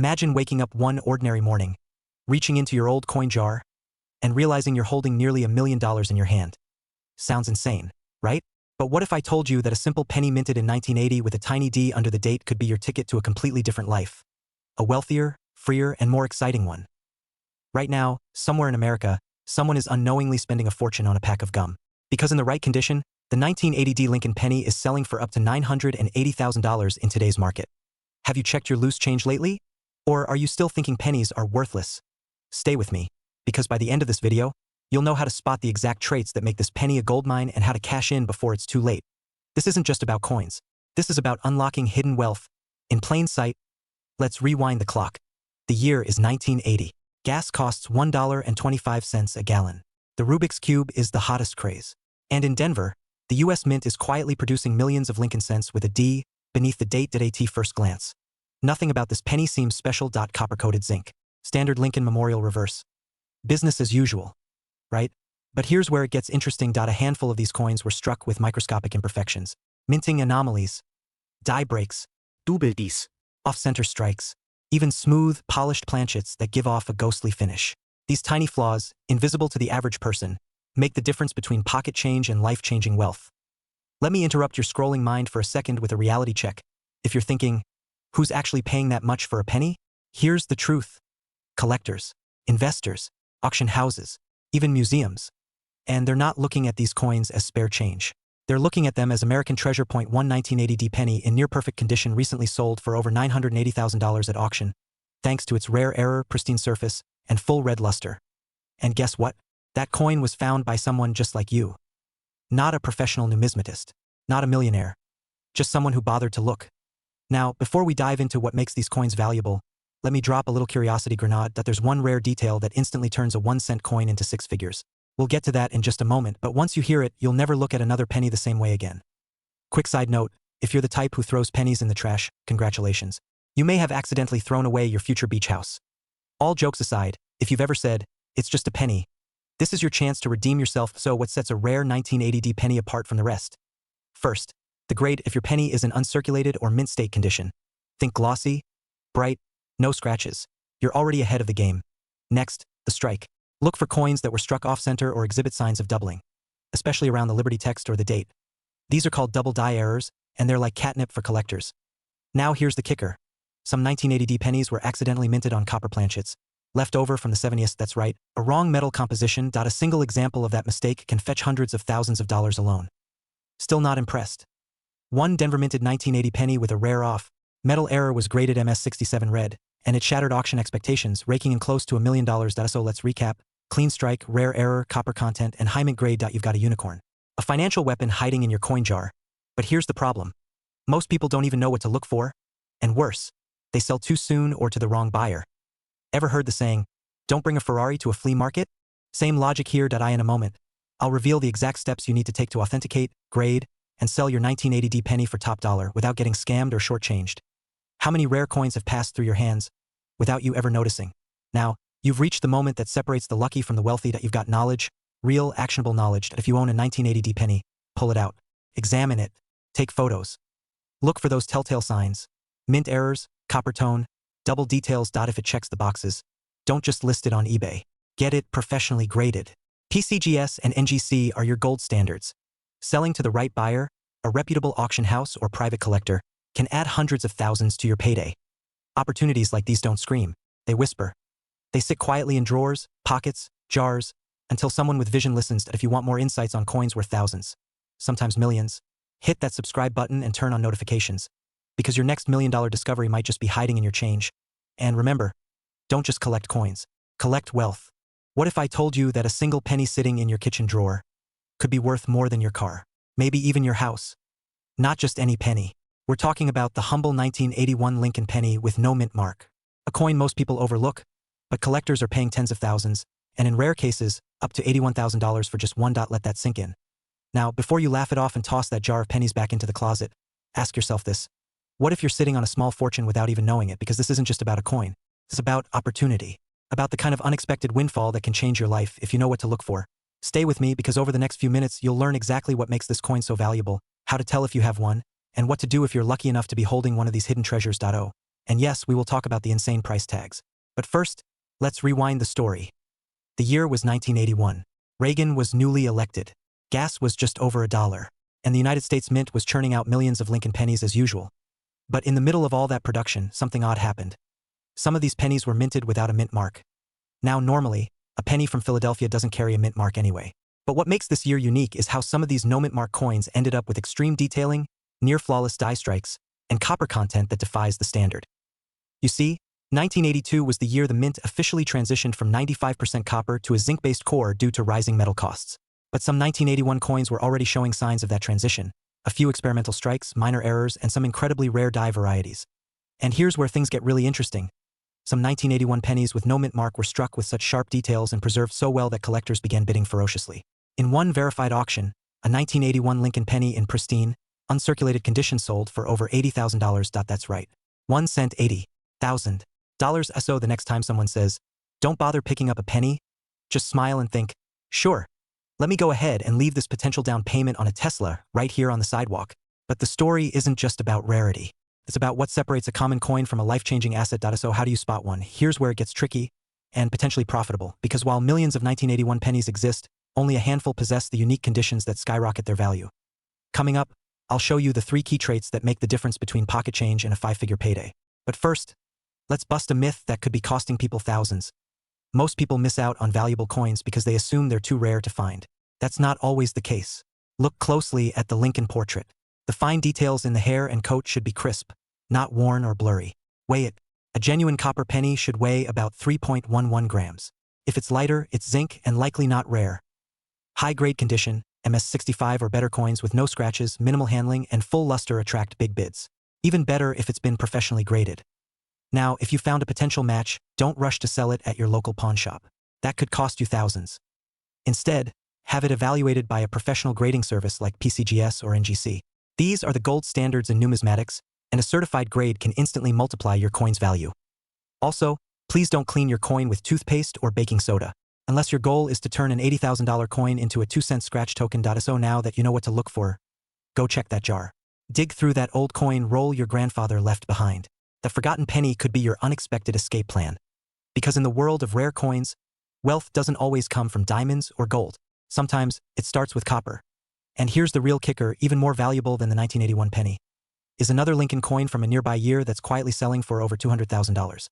Imagine waking up one ordinary morning, reaching into your old coin jar, and realizing you're holding nearly $1 million in your hand. Sounds insane, right? But what if I told you that a simple penny minted in 1980 with a tiny D under the date could be your ticket to a completely different life? A wealthier, freer, and more exciting one. Right now, somewhere in America, someone is unknowingly spending a fortune on a pack of gum. Because in the right condition, the 1980 D Lincoln penny is selling for up to $980,000 in today's market. Have you checked your loose change lately? Or are you still thinking pennies are worthless? Stay with me, because by the end of this video, you'll know how to spot the exact traits that make this penny a goldmine and how to cash in before it's too late. This isn't just about coins. This is about unlocking hidden wealth in plain sight. Let's rewind the clock. The year is 1980. Gas costs $1.25 a gallon. The Rubik's Cube is the hottest craze. And in Denver, the US Mint is quietly producing millions of Lincoln cents with a D beneath the date at first glance. Nothing about this penny seems special. Copper-coated zinc. Standard Lincoln Memorial reverse. Business as usual, right? But here's where it gets interesting. A handful of these coins were struck with microscopic imperfections, minting anomalies, die breaks, Double-Dies, off-center strikes, even smooth, polished planchets that give off a ghostly finish. These tiny flaws, invisible to the average person, make the difference between pocket change and life-changing wealth. Let me interrupt your scrolling mind for a second with a reality check. If you're thinking, who's actually paying that much for a penny? Here's the truth. Collectors, investors, auction houses, even museums. And they're not looking at these coins as spare change. They're looking at them as American Treasure. 1980 D penny in near-perfect condition recently sold for over $980,000 at auction, thanks to its rare error, pristine surface, and full red luster. And guess what? That coin was found by someone just like you. Not a professional numismatist, not a millionaire, just someone who bothered to look. Now, before we dive into what makes these coins valuable, let me drop a little curiosity grenade that there's one rare detail that instantly turns a 1-cent coin into 6 figures. We'll get to that in just a moment, but once you hear it, you'll never look at another penny the same way again. Quick side note, if you're the type who throws pennies in the trash, congratulations. You may have accidentally thrown away your future beach house. All jokes aside, if you've ever said, it's just a penny, this is your chance to redeem yourself. So what sets a rare 1980 D penny apart from the rest? First, the grade. If your penny is in uncirculated or mint state condition, think glossy, bright, no scratches, you're already ahead of the game. Next, the strike. Look for coins that were struck off-center or exhibit signs of doubling, especially around the Liberty text or the date. These are called double die errors, and they're like catnip for collectors. Now here's the kicker. Some 1980 D pennies were accidentally minted on copper planchets, left over from the 70s. That's right, a wrong metal composition. A single example of that mistake can fetch hundreds of thousands of dollars alone. Still not impressed? One Denver minted 1980 penny with a rare off metal error was graded MS67 red, and it shattered auction expectations, raking in close to $1 million. So let's recap. Clean strike, rare error, copper content, and high mint grade. You've got a unicorn. A financial weapon hiding in your coin jar. But here's the problem. Most people don't even know what to look for. And worse, they sell too soon or to the wrong buyer. Ever heard the saying, don't bring a Ferrari to a flea market? Same logic here. In a moment, I'll reveal the exact steps you need to take to authenticate, grade, and sell your 1980 D penny for top dollar without getting scammed or shortchanged. How many rare coins have passed through your hands without you ever noticing? Now, you've reached the moment that separates the lucky from the wealthy. You've got knowledge, real, actionable knowledge. If you own a 1980 D penny, pull it out, examine it, take photos. Look for those telltale signs, mint errors, copper tone, double details. If it checks the boxes, don't just list it on eBay. Get it professionally graded. PCGS and NGC are your gold standards. Selling to the right buyer, a reputable auction house or private collector, can add hundreds of thousands to your payday. Opportunities like these don't scream, they whisper. They sit quietly in drawers, pockets, jars, until someone with vision listens. If you want more insights on coins worth thousands, sometimes millions, hit that subscribe button and turn on notifications, because your next $1 million discovery might just be hiding in your change. And remember, don't just collect coins, collect wealth. What if I told you that a single penny sitting in your kitchen drawer could be worth more than your car, maybe even your house? Not just any penny. We're talking about the humble 1981 Lincoln penny with no mint mark. A coin most people overlook, but collectors are paying tens of thousands, and in rare cases, up to $81,000 for just one. Let that sink in. Now, before you laugh it off and toss that jar of pennies back into the closet, ask yourself this. What if you're sitting on a small fortune without even knowing it? Because this isn't just about a coin. It's about opportunity, about the kind of unexpected windfall that can change your life if you know what to look for. Stay with me, because over the next few minutes, you'll learn exactly what makes this coin so valuable, how to tell if you have one, and what to do if you're lucky enough to be holding one of these hidden treasures. And yes, we will talk about the insane price tags. But first, let's rewind the story. The year was 1981. Reagan was newly elected. Gas was just over $1. And the United States Mint was churning out millions of Lincoln pennies as usual. But in the middle of all that production, something odd happened. Some of these pennies were minted without a mint mark. Now, normally, a penny from Philadelphia doesn't carry a mint mark anyway. But what makes this year unique is how some of these no-mint mark coins ended up with extreme detailing, near-flawless die strikes, and copper content that defies the standard. You see, 1982 was the year the mint officially transitioned from 95% copper to a zinc-based core due to rising metal costs. But some 1981 coins were already showing signs of that transition. A few experimental strikes, minor errors, and some incredibly rare die varieties. And here's where things get really interesting. Some 1981 pennies with no mint mark were struck with such sharp details and preserved so well that collectors began bidding ferociously. In one verified auction, a 1981 Lincoln penny in pristine, uncirculated condition sold for over $80,000. That's right. 1 cent $80,000. So the next time someone says, "Don't bother picking up a penny," just smile and think, "Sure. Let me go ahead and leave this potential down payment on a Tesla right here on the sidewalk." But the story isn't just about rarity. It's about what separates a common coin from a life-changing asset. So how do you spot one? Here's where it gets tricky and potentially profitable, because while millions of 1981 pennies exist, only a handful possess the unique conditions that skyrocket their value. Coming up, I'll show you the 3 key traits that make the difference between pocket change and a 5-figure payday. But first, let's bust a myth that could be costing people thousands. Most people miss out on valuable coins because they assume they're too rare to find. That's not always the case. Look closely at the Lincoln portrait. The fine details in the hair and coat should be crisp, not worn or blurry. Weigh it. A genuine copper penny should weigh about 3.11 grams. If it's lighter, it's zinc and likely not rare. High-grade condition, MS65 or better coins with no scratches, minimal handling, and full luster attract big bids. Even better if it's been professionally graded. Now, if you found a potential match, don't rush to sell it at your local pawn shop. That could cost you thousands. Instead, have it evaluated by a professional grading service like PCGS or NGC. These are the gold standards in numismatics, and a certified grade can instantly multiply your coin's value. Also, please don't clean your coin with toothpaste or baking soda, unless your goal is to turn an $80,000 coin into a 2-cent scratch token. So now that you know what to look for, go check that jar. Dig through that old coin roll your grandfather left behind. The forgotten penny could be your unexpected escape plan. Because in the world of rare coins, wealth doesn't always come from diamonds or gold. Sometimes it starts with copper. And here's the real kicker, even more valuable than the 1981 penny, is another Lincoln coin from a nearby year that's quietly selling for over $200,000.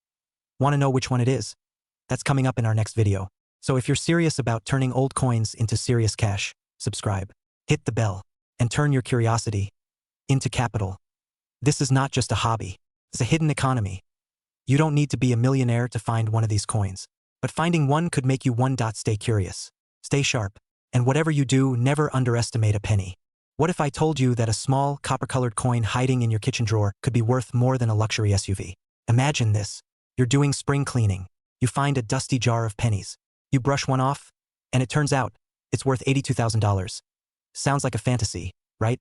Want to know which one it is? That's coming up in our next video. So if you're serious about turning old coins into serious cash, subscribe, hit the bell, and turn your curiosity into capital. This is not just a hobby. It's a hidden economy. You don't need to be a millionaire to find one of these coins. But finding one could make you one. Stay curious. Stay sharp. And whatever you do, never underestimate a penny. What if I told you that a small, copper-colored coin hiding in your kitchen drawer could be worth more than a luxury SUV? Imagine this. You're doing spring cleaning. You find a dusty jar of pennies. You brush one off, and it turns out it's worth $82,000. Sounds like a fantasy, right?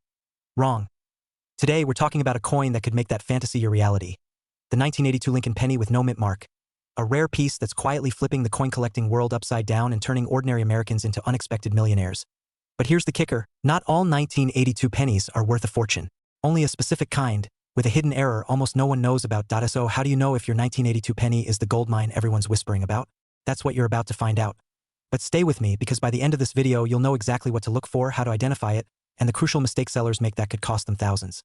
Wrong. Today, we're talking about a coin that could make that fantasy your reality. The 1982 Lincoln penny with no mint mark. A rare piece that's quietly flipping the coin-collecting world upside down and turning ordinary Americans into unexpected millionaires. But here's the kicker. Not all 1982 pennies are worth a fortune. Only a specific kind, with a hidden error almost no one knows about. So how do you know if your 1982 penny is the gold mine everyone's whispering about? That's what you're about to find out. But stay with me, because by the end of this video, you'll know exactly what to look for, how to identify it, and the crucial mistake sellers make that could cost them thousands.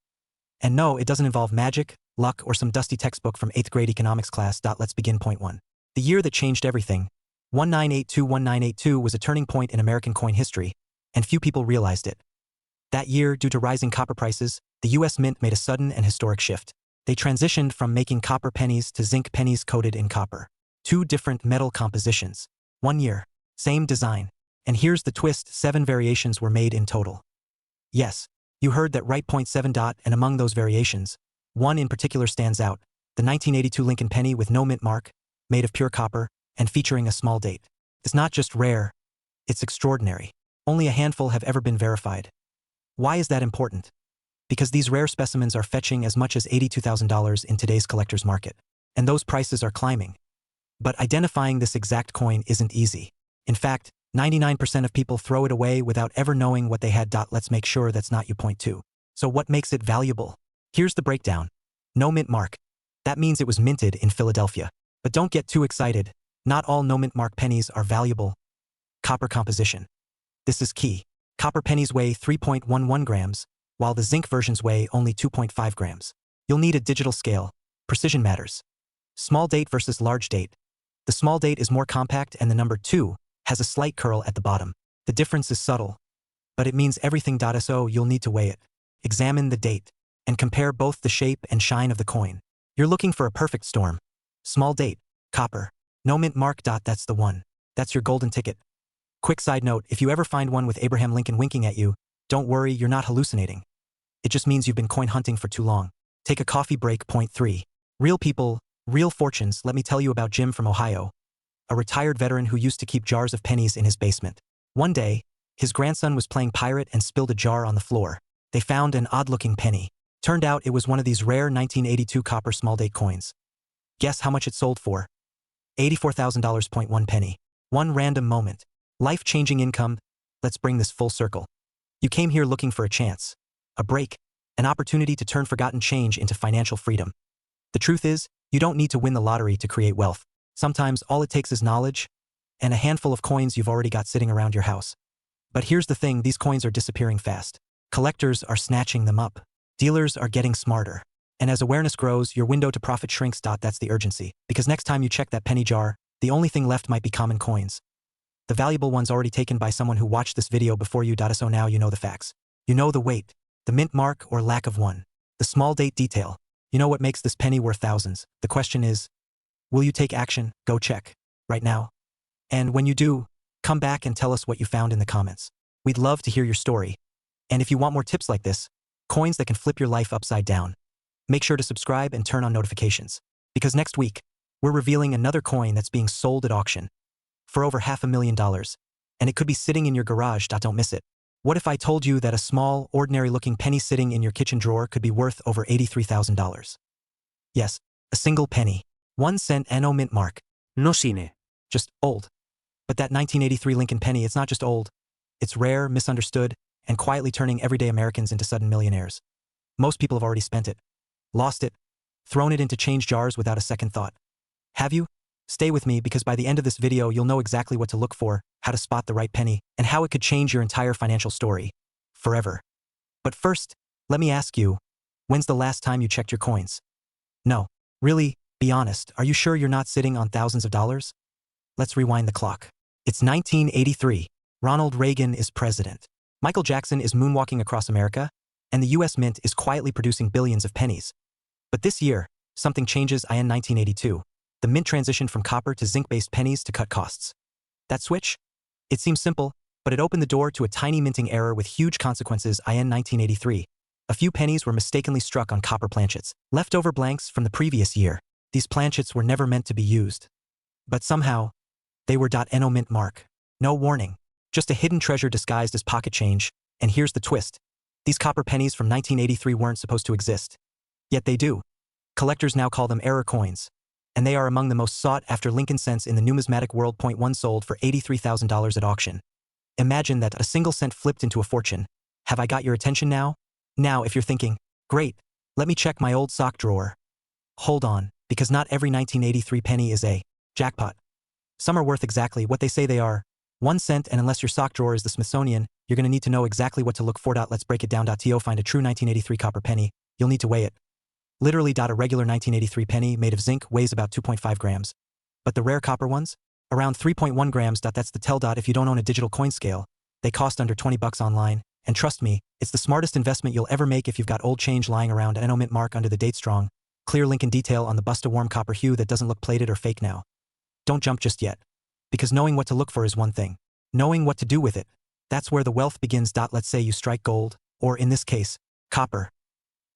And no, it doesn't involve magic, luck, or some dusty textbook from 8th grade economics class. Let's begin. Point 1. The year that changed everything. 1982 was a turning point in American coin history, and few people realized it. That year, due to rising copper prices, the U.S. Mint made a sudden and historic shift. They transitioned from making copper pennies to zinc pennies coated in copper. 2 different metal compositions. 1 year. Same design. And here's the twist, 7 variations were made in total. Yes, you heard that right. Point 7. And among those variations, one in particular stands out, the 1982 Lincoln penny with no mint mark, made of pure copper, and featuring a small date. It's not just rare, it's extraordinary. Only a handful have ever been verified. Why is that important? Because these rare specimens are fetching as much as $82,000 in today's collector's market. And those prices are climbing. But identifying this exact coin isn't easy. In fact, 99% of people throw it away without ever knowing what they had. Let's make sure that's not you. Point 2. So what makes it valuable? Here's the breakdown. No mint mark. That means it was minted in Philadelphia. But don't get too excited. Not all no-mint mark pennies are valuable. Copper composition. This is key. Copper pennies weigh 3.11 grams, while the zinc versions weigh only 2.5 grams. You'll need a digital scale. Precision matters. Small date versus large date. The small date is more compact and the number 2 has a slight curl at the bottom. The difference is subtle, but it means everything. So you'll need to weigh it. Examine the date and compare both the shape and shine of the coin. You're looking for a perfect storm. Small date, copper, no mint mark. That's the one. That's your golden ticket. Quick side note, if you ever find one with Abraham Lincoln winking at you, don't worry, you're not hallucinating. It just means you've been coin hunting for too long. Take a coffee break. Point 3. Real people, real fortunes. Let me tell you about Jim from Ohio, a retired veteran who used to keep jars of pennies in his basement. One day, his grandson was playing pirate and spilled a jar on the floor. They found an odd-looking penny. Turned out it was one of these rare 1982 copper small date coins. Guess how much it sold for? $84,000. 1 penny. One random moment. Life-changing income. Let's bring this full circle. You came here looking for a chance, a break, an opportunity to turn forgotten change into financial freedom. The truth is, you don't need to win the lottery to create wealth. Sometimes all it takes is knowledge and a handful of coins you've already got sitting around your house. But here's the thing, these coins are disappearing fast. Collectors are snatching them up. Dealers are getting smarter. And as awareness grows, your window to profit shrinks. That's the urgency. Because next time you check that penny jar, the only thing left might be common coins. The valuable ones already taken by someone who watched this video before you. So now you know the facts. You know the weight, the mint mark or lack of one, the small date detail. You know what makes this penny worth thousands. The question is, will you take action? Go check right now. And when you do, come back and tell us what you found in the comments. We'd love to hear your story. And if you want more tips like this, coins that can flip your life upside down, make sure to subscribe and turn on notifications. Because next week, we're revealing another coin that's being sold at auction for over $500,000. And it could be sitting in your garage. Don't miss it. What if I told you that a small, ordinary-looking penny sitting in your kitchen drawer could be worth over $83,000? Yes, a single penny. 1 cent and no mint mark. No cine. Just old. But that 1983 Lincoln penny, it's not just old. It's rare, misunderstood, and quietly turning everyday Americans into sudden millionaires. Most people have already spent it, lost it, thrown it into change jars without a second thought. Have you? Stay with me because by the end of this video you'll know exactly what to look for, how to spot the right penny, and how it could change your entire financial story. Forever. But first, let me ask you, when's the last time you checked your coins? No. Really, be honest, are you sure you're not sitting on thousands of dollars? Let's rewind the clock. It's 1983. Ronald Reagan is president. Michael Jackson is moonwalking across America, and the US Mint is quietly producing billions of pennies. But this year, something changes. In 1982. The mint transitioned from copper to zinc-based pennies to cut costs. That switch? It seems simple, but it opened the door to a tiny minting error with huge consequences. In 1983, a few pennies were mistakenly struck on copper planchets, leftover blanks from the previous year. These planchets were never meant to be used. But somehow, they were .no mint mark. No warning. Just a hidden treasure disguised as pocket change. And here's the twist. These copper pennies from 1983 weren't supposed to exist. Yet they do. Collectors now call them error coins. And they are among the most sought-after Lincoln cents in the numismatic world. 1 sold for $83,000 at auction. Imagine that, a single cent flipped into a fortune. Have I got your attention now? Now, if you're thinking, great, let me check my old sock drawer. Hold on, because not every 1983 penny is a jackpot. Some are worth exactly what they say they are. 1 cent, and unless your sock drawer is the Smithsonian, you're going to need to know exactly what to look for. Let's break it down. To find a true 1983 copper penny, you'll need to weigh it. Literally. A regular 1983 penny made of zinc weighs about 2.5 grams. But the rare copper ones? Around 3.1 grams. That's the tell. If you don't own a digital coin scale, they cost under $20 online. And trust me, it's the smartest investment you'll ever make if you've got old change lying around. No mint mark under the date strong. Clear Lincoln detail on the bust, a warm copper hue that doesn't look plated or fake now. Don't jump just yet. Because knowing what to look for is one thing. Knowing what to do with it, that's where the wealth begins. Let's say you strike gold, or in this case, copper.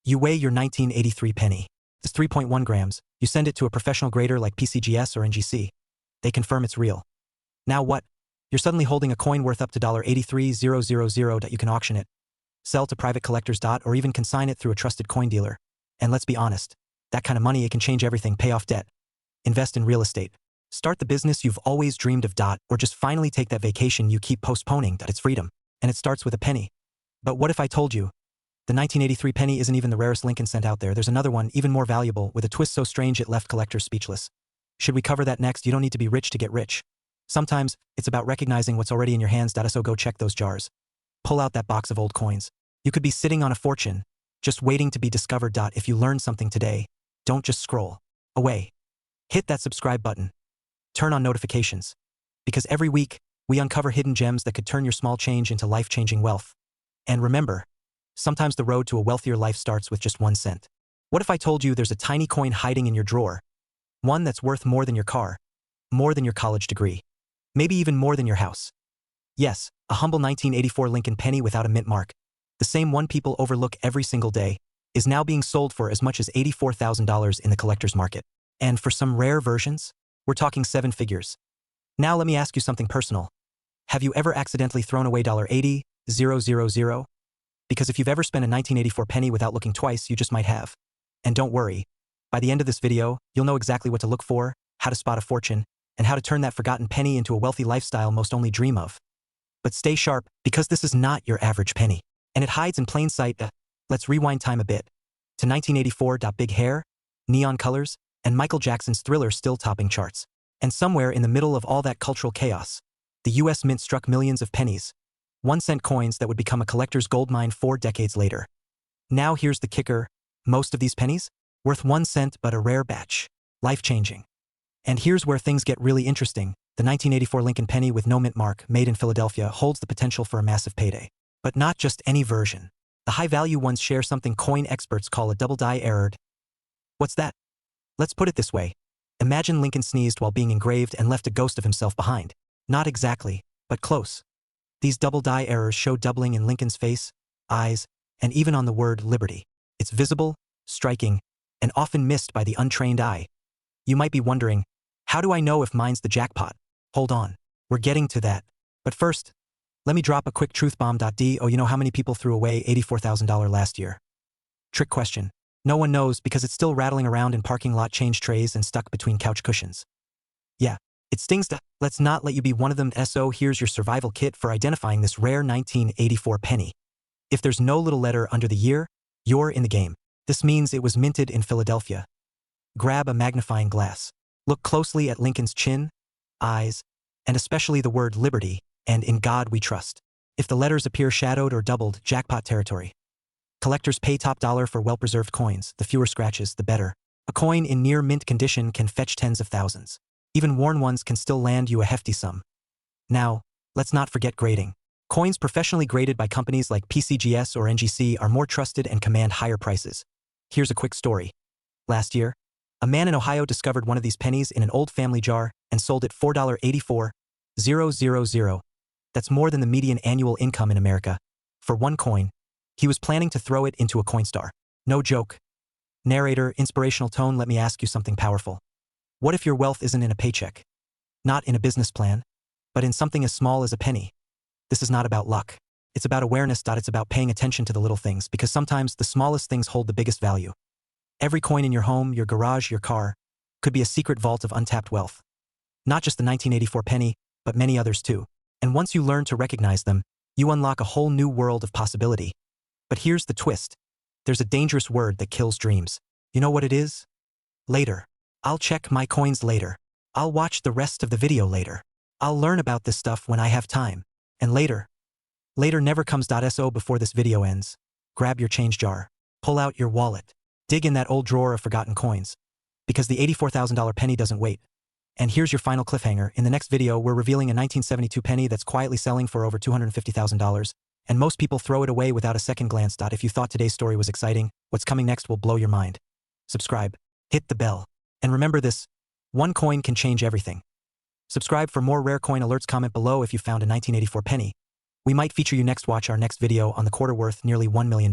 You weigh your 1983 penny. It's 3.1 grams. You send it to a professional grader like PCGS or NGC. They confirm it's real. Now what? You're suddenly holding a coin worth up to $83,000. You can auction it, sell to private collectors. Or even consign it through a trusted coin dealer. And let's be honest, that kind of money, it can change everything. Pay off debt, invest in real estate, start the business you've always dreamed of. Or just finally take that vacation you keep postponing. It's freedom. And it starts with a penny. But what if I told you The 1983 penny isn't even the rarest Lincoln cent out there. There's another one, even more valuable, with a twist so strange it left collectors speechless. Should we cover that next? You don't need to be rich to get rich. Sometimes, it's about recognizing what's already in your hands. So go check those jars. Pull out that box of old coins. You could be sitting on a fortune, just waiting to be discovered. If you learned something today, don't just scroll away. Hit that subscribe button. Turn on notifications. Because every week, we uncover hidden gems that could turn your small change into life-changing wealth. And remember, sometimes the road to a wealthier life starts with just 1 cent. What if I told you there's a tiny coin hiding in your drawer? One that's worth more than your car, more than your college degree, maybe even more than your house. Yes, a humble 1984 Lincoln penny without a mint mark, the same one people overlook every single day, is now being sold for as much as $84,000 in the collector's market. And for some rare versions, we're talking 7 figures. Now let me ask you something personal. Have you ever accidentally thrown away $80,000? Because if you've ever spent a 1984 penny without looking twice, you just might have. And don't worry, by the end of this video, you'll know exactly what to look for, how to spot a fortune, and how to turn that forgotten penny into a wealthy lifestyle most only dream of. But stay sharp, because this is not your average penny. And it hides in plain sight. Let's rewind time a bit to 1984. Big hair, neon colors, and Michael Jackson's Thriller still topping charts. And somewhere in the middle of all that cultural chaos, the US Mint struck millions of pennies, 1-cent coins that would become a collector's goldmine 4 decades later. Now here's the kicker, most of these pennies, worth 1 cent but a rare batch, life-changing. And here's where things get really interesting. The 1984 Lincoln penny with no mint mark, made in Philadelphia, holds the potential for a massive payday. But not just any version. The high-value ones share something coin experts call a double-die error. What's that? Let's put it this way. Imagine Lincoln sneezed while being engraved and left a ghost of himself behind. Not exactly, but close. These double-die errors show doubling in Lincoln's face, eyes, and even on the word liberty. It's visible, striking, and often missed by the untrained eye. You might be wondering, how do I know if mine's the jackpot? Hold on, we're getting to that. But first, let me drop a quick truth bomb. You know how many people threw away $84,000 last year? Trick question. No one knows because it's still rattling around in parking lot change trays and stuck between couch cushions. Yeah, it stings. Let's not let you be one of them. So here's your survival kit for identifying this rare 1984 penny. If there's no little letter under the year, you're in the game. This means it was minted in Philadelphia. Grab a magnifying glass. Look closely at Lincoln's chin, eyes, and especially the word liberty, and in God we trust. If the letters appear shadowed or doubled, jackpot territory. Collectors pay top dollar for well-preserved coins. The fewer scratches, the better. A coin in near mint condition can fetch tens of thousands. Even worn ones can still land you a hefty sum. Now, let's not forget grading. Coins professionally graded by companies like PCGS or NGC are more trusted and command higher prices. Here's a quick story. Last year, a man in Ohio discovered one of these pennies in an old family jar and sold it $4.84,000. That's more than the median annual income in America. For one coin, he was planning to throw it into a Coinstar. No joke. Narrator, inspirational tone. Let me ask you something powerful. What if your wealth isn't in a paycheck? Not in a business plan, but in something as small as a penny? This is not about luck. It's about awareness. It's about paying attention to the little things, because sometimes the smallest things hold the biggest value. Every coin in your home, your garage, your car, could be a secret vault of untapped wealth. Not just the 1984 penny, but many others too. And once you learn to recognize them, you unlock a whole new world of possibility. But here's the twist. There's a dangerous word that kills dreams. You know what it is? Later. I'll check my coins later. I'll watch the rest of the video later. I'll learn about this stuff when I have time. And later. Later never comes. So before this video ends, grab your change jar. Pull out your wallet. Dig in that old drawer of forgotten coins. Because the $84,000 penny doesn't wait. And here's your final cliffhanger. In the next video, we're revealing a 1972 penny that's quietly selling for over $250,000. And most people throw it away without a second glance. If you thought today's story was exciting, what's coming next will blow your mind. Subscribe. Hit the bell. And remember this, one coin can change everything. Subscribe for more rare coin alerts. Comment below if you found a 1984 penny. We might feature you next. Watch our next video on the quarter worth nearly $1 million.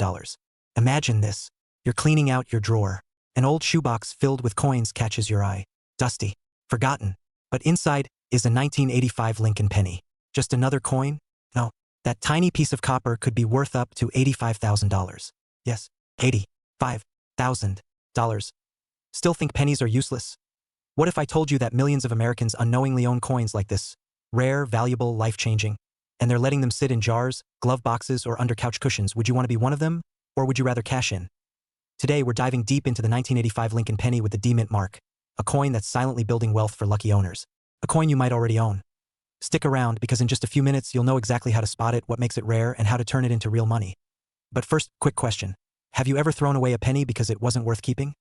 Imagine this. You're cleaning out your drawer. An old shoebox filled with coins catches your eye. Dusty. Forgotten. But inside is a 1985 Lincoln penny. Just another coin? No. That tiny piece of copper could be worth up to $85,000. Yes, $85,000. Still think pennies are useless? What if I told you that millions of Americans unknowingly own coins like this? Rare, valuable, life-changing. And they're letting them sit in jars, glove boxes, or under couch cushions. Would you want to be one of them? Or would you rather cash in? Today, we're diving deep into the 1985 Lincoln penny with the D-Mint mark, a coin that's silently building wealth for lucky owners. A coin you might already own. Stick around because in just a few minutes, you'll know exactly how to spot it, what makes it rare, and how to turn it into real money. But first, quick question. Have you ever thrown away a penny because it wasn't worth keeping?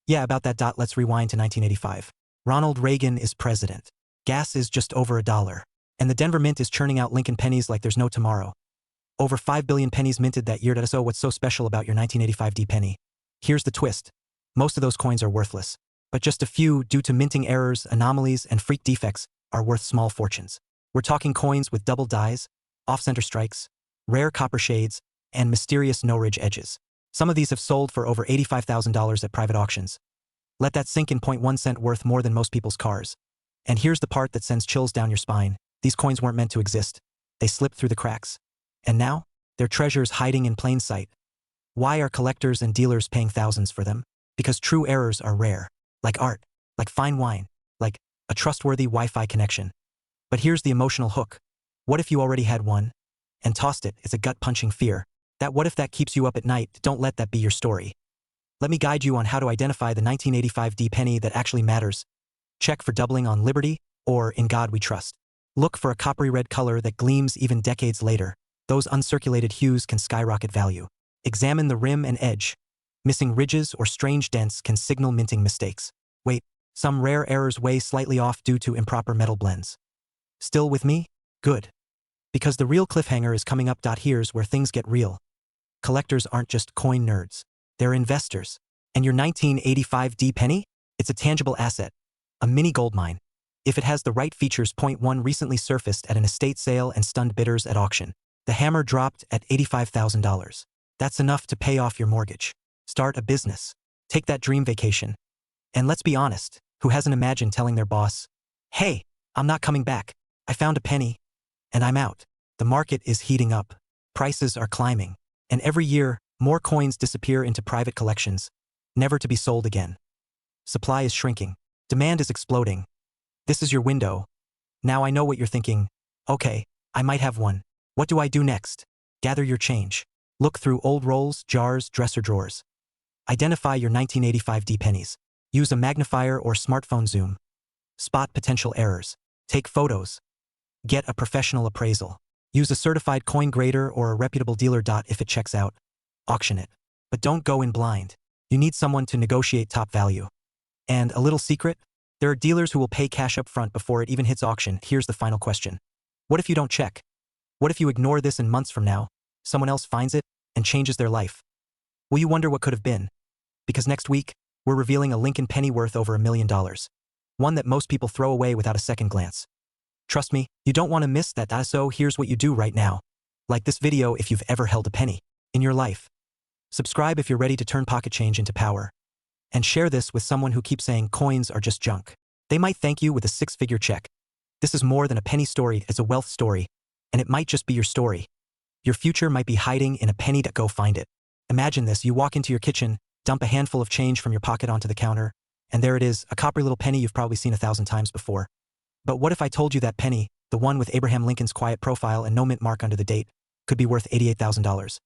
Yeah, about that. Let's rewind to 1985. Ronald Reagan is president. Gas is just over $1. And the Denver Mint is churning out Lincoln pennies like there's no tomorrow. Over 5 billion pennies minted that year. So what's so special about your 1985 D penny? Here's the twist. Most of those coins are worthless. But just a few, due to minting errors, anomalies, and freak defects, are worth small fortunes. We're talking coins with double dies, off-center strikes, rare copper shades, and mysterious no-ridge edges. Some of these have sold for over $85,000 at private auctions. Let that sink in. 0.1 cent worth more than most people's cars. And here's the part that sends chills down your spine. These coins weren't meant to exist. They slipped through the cracks. And now, they're treasures hiding in plain sight. Why are collectors and dealers paying thousands for them? Because true errors are rare. Like art, like fine wine, like a trustworthy Wi-Fi connection. But here's the emotional hook. What if you already had one and tossed it? It's a gut-punching fear. That what if that keeps you up at night? Don't let that be your story. Let me guide you on how to identify the 1985 D penny that actually matters. Check for doubling on Liberty or In God We Trust. Look for a coppery red color that gleams even decades later. Those uncirculated hues can skyrocket value. Examine the rim and edge. Missing ridges or strange dents can signal minting mistakes. Wait, some rare errors weigh slightly off due to improper metal blends. Still with me? Good. Because the real cliffhanger is coming up. Here's where things get real. Collectors aren't just coin nerds. They're investors. And your 1985 D penny? It's a tangible asset. A mini gold mine. If it has the right features. Point one recently surfaced at an estate sale and stunned bidders at auction. The hammer dropped at $85,000. That's enough to pay off your mortgage. Start a business. Take that dream vacation. And let's be honest, who hasn't imagined telling their boss, "Hey, I'm not coming back. I found a penny. And I'm out." The market is heating up. Prices are climbing. And every year, more coins disappear into private collections, never to be sold again. Supply is shrinking. Demand is exploding. This is your window. Now I know what you're thinking. Okay, I might have one. What do I do next? Gather your change. Look through old rolls, jars, dresser drawers. Identify your 1985 D pennies. Use a magnifier or smartphone zoom. Spot potential errors. Take photos. Get a professional appraisal. Use a certified coin grader or a reputable dealer. If it checks out, auction it. But don't go in blind. You need someone to negotiate top value. And a little secret? There are dealers who will pay cash up front before it even hits auction. Here's the final question. What if you don't check? What if you ignore this and months from now, someone else finds it and changes their life? Will you wonder what could have been? Because next week, we're revealing a Lincoln penny worth over $1 million. One that most people throw away without a second glance. Trust me, you don't want to miss that. So here's what you do right now. Like this video if you've ever held a penny in your life. Subscribe if you're ready to turn pocket change into power. And share this with someone who keeps saying coins are just junk. They might thank you with a 6-figure check. This is more than a penny story, it's a wealth story. And it might just be your story. Your future might be hiding in a penny. Go find it. Imagine this, you walk into your kitchen, dump a handful of change from your pocket onto the counter, and there it is, a coppery little penny you've probably seen 1,000 times before. But what if I told you that penny, the one with Abraham Lincoln's quiet profile and no mint mark under the date, could be worth $88,000?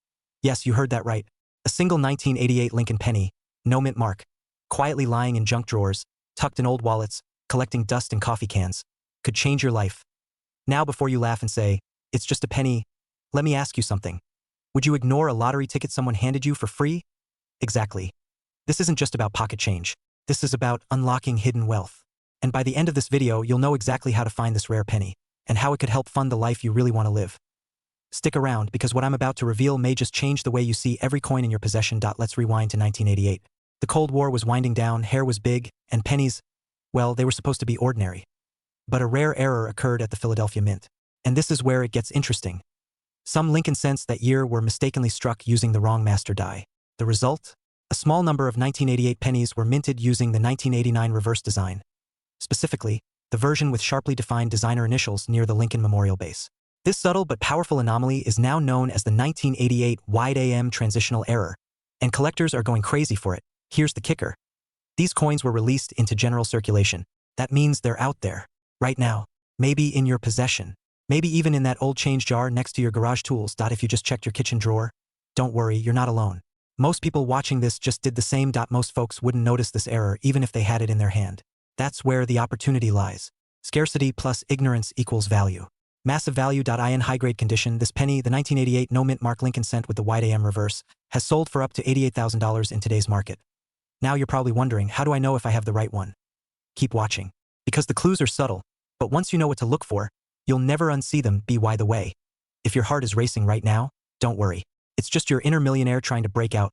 Yes, you heard that right. A single 1988 Lincoln penny, no mint mark, quietly lying in junk drawers, tucked in old wallets, collecting dust in coffee cans, could change your life. Now before you laugh and say, "It's just a penny," let me ask you something. Would you ignore a lottery ticket someone handed you for free? Exactly. This isn't just about pocket change. This is about unlocking hidden wealth. And by the end of this video, you'll know exactly how to find this rare penny, and how it could help fund the life you really want to live. Stick around, because what I'm about to reveal may just change the way you see every coin in your possession. Let's rewind to 1988. The Cold War was winding down, hair was big, and pennies, well, they were supposed to be ordinary. But a rare error occurred at the Philadelphia Mint. And this is where it gets interesting. Some Lincoln cents that year were mistakenly struck using the wrong master die. The result? A small number of 1988 pennies were minted using the 1989 reverse design. Specifically, the version with sharply defined designer initials near the Lincoln Memorial base. This subtle but powerful anomaly is now known as the 1988 wide AM transitional error, and collectors are going crazy for it. Here's the kicker. These coins were released into general circulation. That means they're out there, right now, maybe in your possession, maybe even in that old change jar next to your garage tools. If you just checked your kitchen drawer, Don't worry, you're not alone. Most people watching this just did the same. Most folks wouldn't notice this error even if they had it in their hand. That's where the opportunity lies. Scarcity plus ignorance equals value. Massive value. In high-grade condition, this penny, the 1988 no-mint mark Lincoln cent with the wide AM reverse, has sold for up to $88,000 in today's market. Now you're probably wondering, how do I know if I have the right one? Keep watching. Because the clues are subtle, but once you know what to look for, you'll never unsee them. By the way, if your heart is racing right now, don't worry. It's just your inner millionaire trying to break out.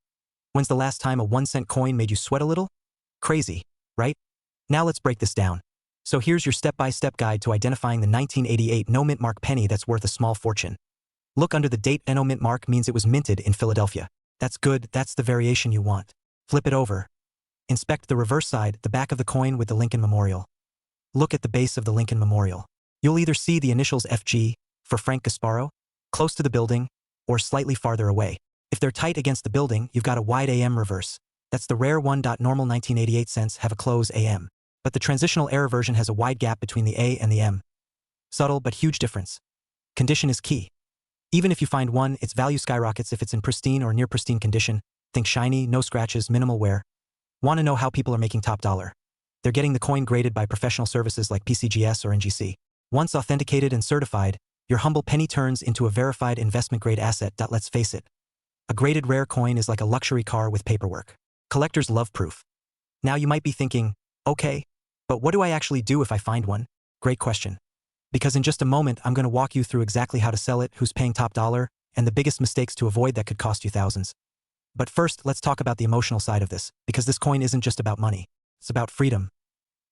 When's the last time a 1-cent coin made you sweat a little? Crazy, right? Now let's break this down. So here's your step-by-step guide to identifying the 1988 no-mint mark penny that's worth a small fortune. Look under the date. No mint mark means it was minted in Philadelphia. That's good, that's the variation you want. Flip it over. Inspect the reverse side, the back of the coin with the Lincoln Memorial. Look at the base of the Lincoln Memorial. You'll either see the initials FG, for Frank Gasparo, close to the building, or slightly farther away. If they're tight against the building, you've got a wide AM reverse. That's the rare one. Normal 1988 cents have a close AM. But the transitional error version has a wide gap between the A and the M. Subtle but huge difference. Condition is key. Even if you find one, its value skyrockets if it's in pristine or near pristine condition. Think shiny, no scratches, minimal wear. Want to know how people are making top dollar? They're getting the coin graded by professional services like PCGS or NGC. Once authenticated and certified, your humble penny turns into a verified investment-grade asset. Let's face it. A graded rare coin is like a luxury car with paperwork. Collectors love proof. Now you might be thinking, okay, but what do I actually do if I find one? Great question. Because in just a moment, I'm going to walk you through exactly how to sell it, who's paying top dollar, and the biggest mistakes to avoid that could cost you thousands. But first, let's talk about the emotional side of this, because this coin isn't just about money. It's about freedom.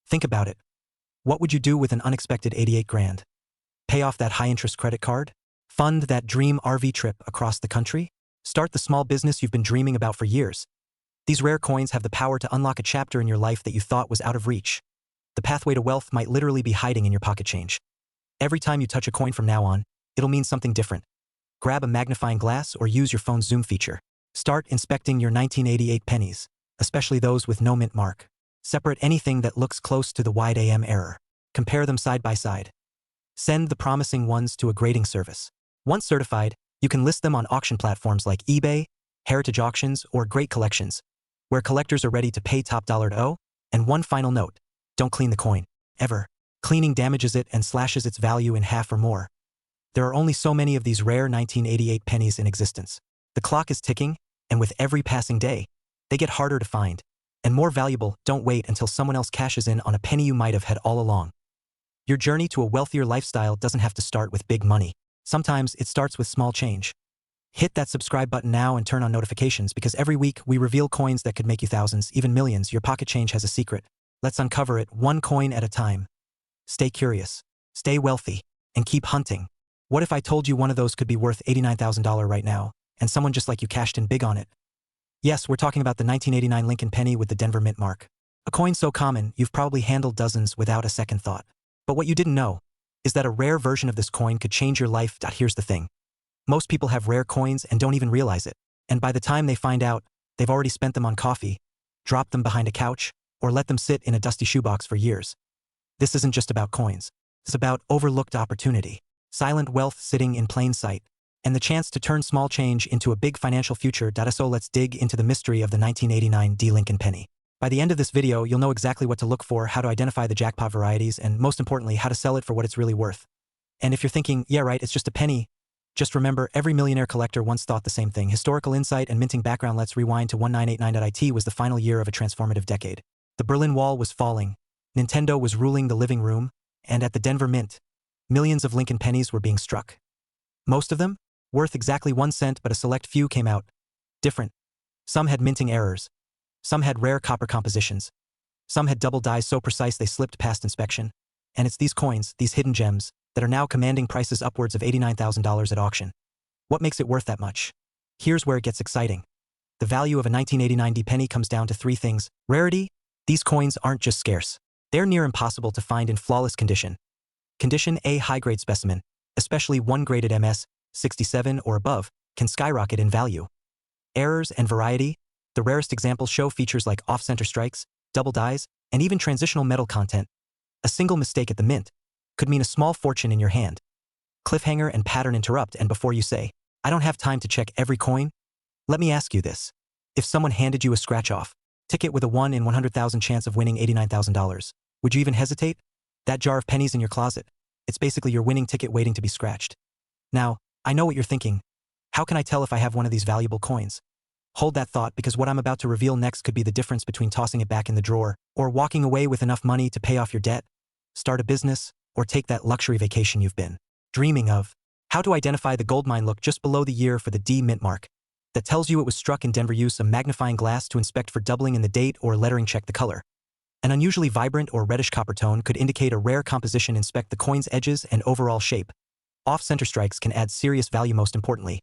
Think about it. What would you do with an unexpected 88 grand? Pay off that high-interest credit card? Fund that dream RV trip across the country? Start the small business you've been dreaming about for years? These rare coins have the power to unlock a chapter in your life that you thought was out of reach. The pathway to wealth might literally be hiding in your pocket change. Every time you touch a coin from now on, it'll mean something different. Grab a magnifying glass or use your phone's zoom feature. Start inspecting your 1988 pennies, especially those with no mint mark. Separate anything that looks close to the wide AM error. Compare them side by side. Send the promising ones to a grading service. Once certified, you can list them on auction platforms like eBay, Heritage Auctions, or Great Collections, where collectors are ready to pay top dollar to owe. And one final note. Don't clean the coin, ever. Cleaning damages it and slashes its value in half or more. There are only so many of these rare 1988 pennies in existence. The clock is ticking, and with every passing day, they get harder to find. And more valuable. Don't wait until someone else cashes in on a penny you might have had all along. Your journey to a wealthier lifestyle doesn't have to start with big money. Sometimes it starts with small change. Hit that subscribe button now and turn on notifications, because every week we reveal coins that could make you thousands, even millions. Your pocket change has a secret. Let's uncover it, one coin at a time. Stay curious, stay wealthy, and keep hunting. What if I told you one of those could be worth $89,000 right now, and someone just like you cashed in big on it? Yes, we're talking about the 1989 Lincoln penny with the Denver mint mark. A coin so common, you've probably handled dozens without a second thought. But what you didn't know is that a rare version of this coin could change your life. Here's the thing. Most people have rare coins and don't even realize it. And by the time they find out, they've already spent them on coffee, dropped them behind a couch, or let them sit in a dusty shoebox for years. This isn't just about coins. It's about overlooked opportunity, silent wealth sitting in plain sight, and the chance to turn small change into a big financial future. So let's dig into the mystery of the 1989 Lincoln penny. By the end of this video, you'll know exactly what to look for, how to identify the jackpot varieties, and most importantly, how to sell it for what it's really worth. And if you're thinking, yeah right, it's just a penny, just remember, every millionaire collector once thought the same thing. Historical insight and minting background. Let's rewind to 1989. It was the final year of a transformative decade. The Berlin Wall was falling, Nintendo was ruling the living room, and at the Denver Mint, millions of Lincoln pennies were being struck. Most of them, worth exactly 1 cent, but a select few came out different. Some had minting errors. Some had rare copper compositions. Some had double dies so precise they slipped past inspection. And it's these coins, these hidden gems, that are now commanding prices upwards of $89,000 at auction. What makes it worth that much? Here's where it gets exciting. The value of a 1989 penny comes down to 3 things. Rarity. These coins aren't just scarce. They're near impossible to find in flawless condition. Condition A, high-grade specimen, especially 1 graded MS, 67 or above, can skyrocket in value. Errors and variety. The rarest examples show features like off-center strikes, double dies, and even transitional metal content. A single mistake at the mint could mean a small fortune in your hand. Cliffhanger and pattern interrupt, and before you say, I don't have time to check every coin, Let me ask you this. If someone handed you a scratch-off ticket with a 1 in 100,000 chance of winning $89,000, would you even hesitate? That jar of pennies in your closet, it's basically your winning ticket waiting to be scratched. Now, I know what you're thinking. How can I tell if I have one of these valuable coins? Hold that thought, because what I'm about to reveal next could be the difference between tossing it back in the drawer or walking away with enough money to pay off your debt, start a business, or take that luxury vacation you've been dreaming of. How to identify the gold mine. Look just below the year for the D mint mark. That tells you it was struck in Denver. Use a magnifying glass to inspect for doubling in the date or lettering. Check the color. An unusually vibrant or reddish copper tone could indicate a rare composition. Inspect the coin's edges and overall shape. Off-center strikes can add serious value. Most importantly,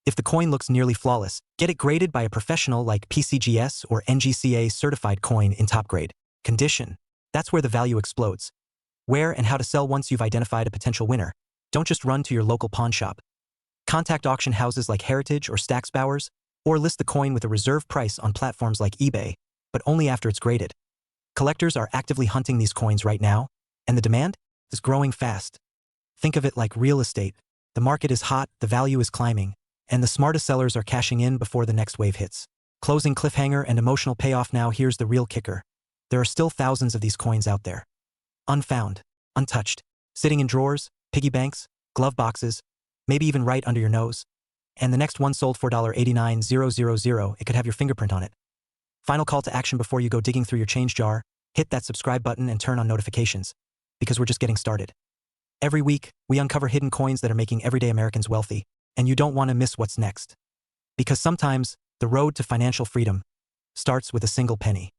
if the coin looks nearly flawless, get it graded by a professional like PCGS or NGCA certified coin in top grade condition. That's where the value explodes. Where and how to sell. Once you've identified a potential winner, don't just run to your local pawn shop. Contact auction houses like Heritage or Stack's Bowers, or list the coin with a reserve price on platforms like eBay, but only after it's graded. Collectors are actively hunting these coins right now, and the demand is growing fast. Think of it like real estate. The market is hot, the value is climbing, and the smartest sellers are cashing in before the next wave hits. Closing cliffhanger and emotional payoff. Now here's the real kicker. There are still thousands of these coins out there. Unfound, untouched, sitting in drawers, piggy banks, glove boxes, maybe even right under your nose. And the next one sold for $89000. It could have your fingerprint on it. Final call to action before you go digging through your change jar: hit that subscribe button and turn on notifications, because we're just getting started. Every week, we uncover hidden coins that are making everyday Americans wealthy, and you don't want to miss what's next. Because sometimes, the road to financial freedom starts with a single penny.